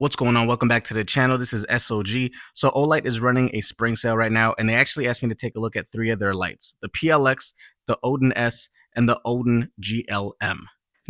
What's going on? Welcome back to the channel. This is S.O.G. So OLight is running a spring sale right now, and they actually asked me to take a look at three of their lights: the PLX, the Odin S, and the Odin GLM.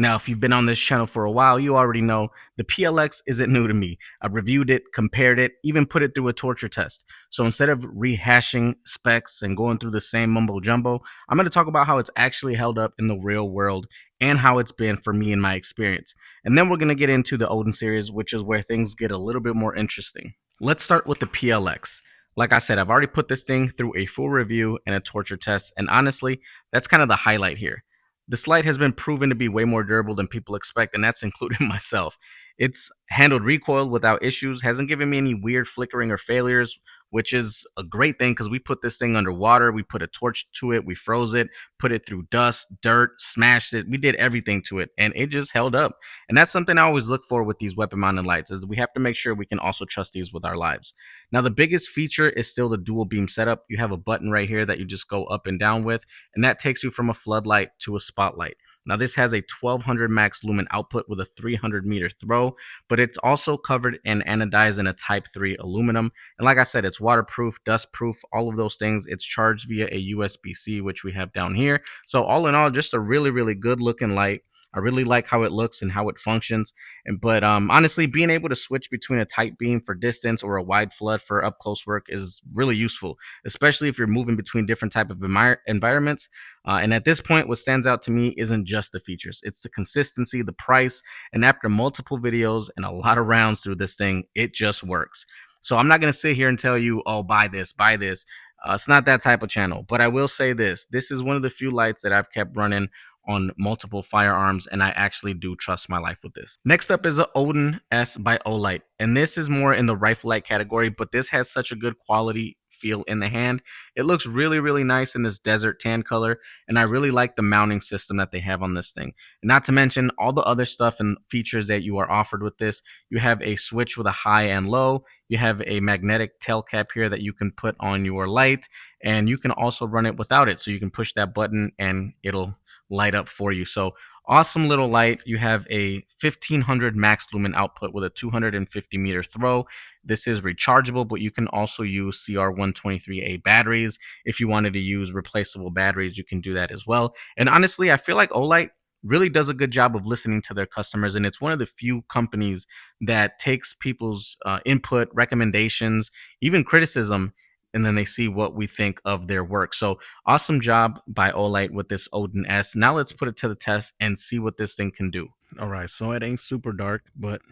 Now, if you've been on this channel for a while, you already know the PLX isn't new to me. I've reviewed it, compared it, even put it through a torture test. So instead of rehashing specs and going through the same mumbo jumbo, I'm going to talk about how it's actually held up in the real world and how it's been for me in my experience. And then we're going to get into the Odin series, which is where things get a little bit more interesting. Let's start with the PLX. Like I said, I've already put this thing through a full review and a torture test, and honestly, that's kind of the highlight here. This light has been proven to be way more durable than people expect, and that's including myself. It's handled recoil without issues, hasn't given me any weird flickering or failures, which is a great thing because we put this thing underwater, we put a torch to it, we froze it, put it through dust, dirt, smashed it. We did everything to it, and it just held up. And that's something I always look for with these weapon mounted lights, is we have to make sure we can also trust these with our lives. Now, the biggest feature is still the dual beam setup. You have a button right here that you just go up and down with, and that takes you from a floodlight to a spotlight. Now, this has a 1200 max lumen output with a 300 meter throw, but it's also covered and anodized in a type 3 aluminum. And like I said, it's waterproof, dustproof, all of those things. It's charged via a USB-C, which we have down here. So all in all, just a really, really good looking light. I really like how it looks and how it functions. But honestly, being able to switch between a tight beam for distance or a wide flood for up close work is really useful, especially if you're moving between different type of environments. And at this point, what stands out to me isn't just the features; it's the consistency, the price, and after multiple videos and a lot of rounds through this thing, it just works. So I'm not going to sit here and tell you, oh, buy this, buy this. It's not that type of channel. But I will say this: this is one of the few lights that I've kept running on multiple firearms, and I actually do trust my life with this. Next up is the Odin S by OLight, and this is more in the rifle light category, but this has such a good quality feel in the hand. It looks really, really nice in this desert tan color, and I really like the mounting system that they have on this thing. Not to mention all the other stuff and features that you are offered with this. You have a switch with a high and low. You have a magnetic tail cap here that you can put on your light, and you can also run it without it. So you can push that button and it'll light up for you. So awesome little light. You have a 1500 max lumen output with a 250 meter throw. This is rechargeable, but you can also use CR123A batteries. If you wanted to use replaceable batteries, you can do that as well. And honestly, I feel like OLight really does a good job of listening to their customers, and it's one of the few companies that takes people's input, recommendations, even criticism, and then they see what we think of their work. So awesome job by OLight with this Odin S. Now let's put it to the test and see what this thing can do. All right, so it ain't super dark, but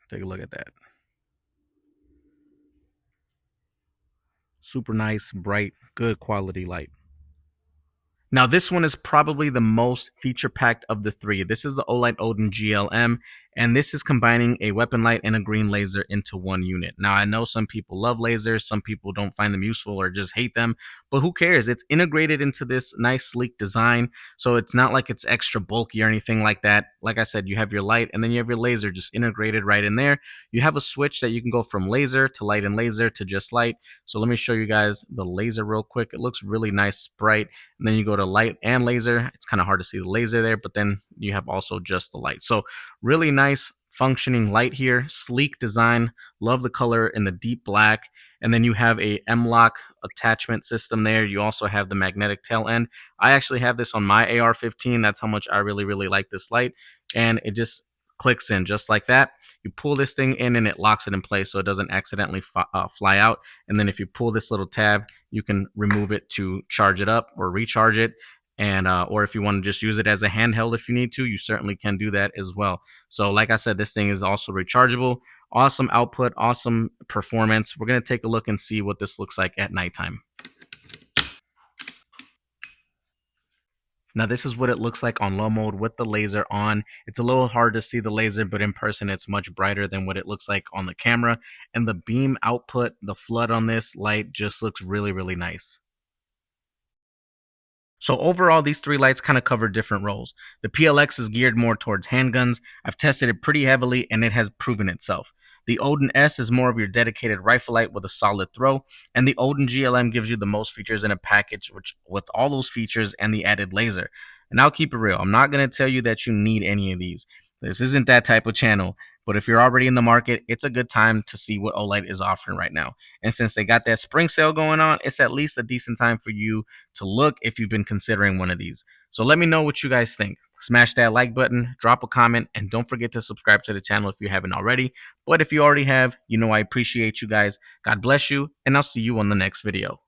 take a look at that. Super nice, bright, good quality light. Now, this one is probably the most feature-packed of the three. This is the OLight Odin GLM, and this is combining a weapon light and a green laser into one unit. Now, I know some people love lasers, some people don't find them useful or just hate them, but who cares? It's integrated into this nice, sleek design, so it's not like it's extra bulky or anything like that. Like I said, you have your light, and then you have your laser just integrated right in there. You have a switch that you can go from laser to light and laser to just light. So let me show you guys the laser real quick. It looks really nice, bright, and then you go to light and laser. It's kind of hard to see the laser there, but then you have also just the light. So really nice functioning light here, sleek design. Love the color in the deep black. And then you have a M-LOK attachment system there. You also have the magnetic tail end. I actually have this on my AR-15. That's how much I really, really like this light. And it just clicks in just like that. You pull this thing in and it locks it in place so it doesn't accidentally fly out. And then if you pull this little tab, you can remove it to charge it up or recharge it. And or if you want to just use it as a handheld if you need to, you certainly can do that as well. So like I said, this thing is also rechargeable. Awesome output, awesome performance. We're going to take a look and see what this looks like at nighttime. Now this is what it looks like on low mode with the laser on. It's a little hard to see the laser, but in person it's much brighter than what it looks like on the camera. And the beam output, the flood on this light just looks really, really nice. So overall, these three lights kind of cover different roles. The PLX is geared more towards handguns. I've tested it pretty heavily and it has proven itself. The Odin S is more of your dedicated rifle light with a solid throw, and the Odin GLM gives you the most features in a package, which with all those features and the added laser. And I'll keep it real. I'm not going to tell you that you need any of these. This isn't that type of channel. But if you're already in the market, it's a good time to see what OLight is offering right now. And since they got that spring sale going on, it's at least a decent time for you to look if you've been considering one of these. So let me know what you guys think. Smash that like button, drop a comment, and don't forget to subscribe to the channel if you haven't already. But if you already have, you know I appreciate you guys. God bless you, and I'll see you on the next video.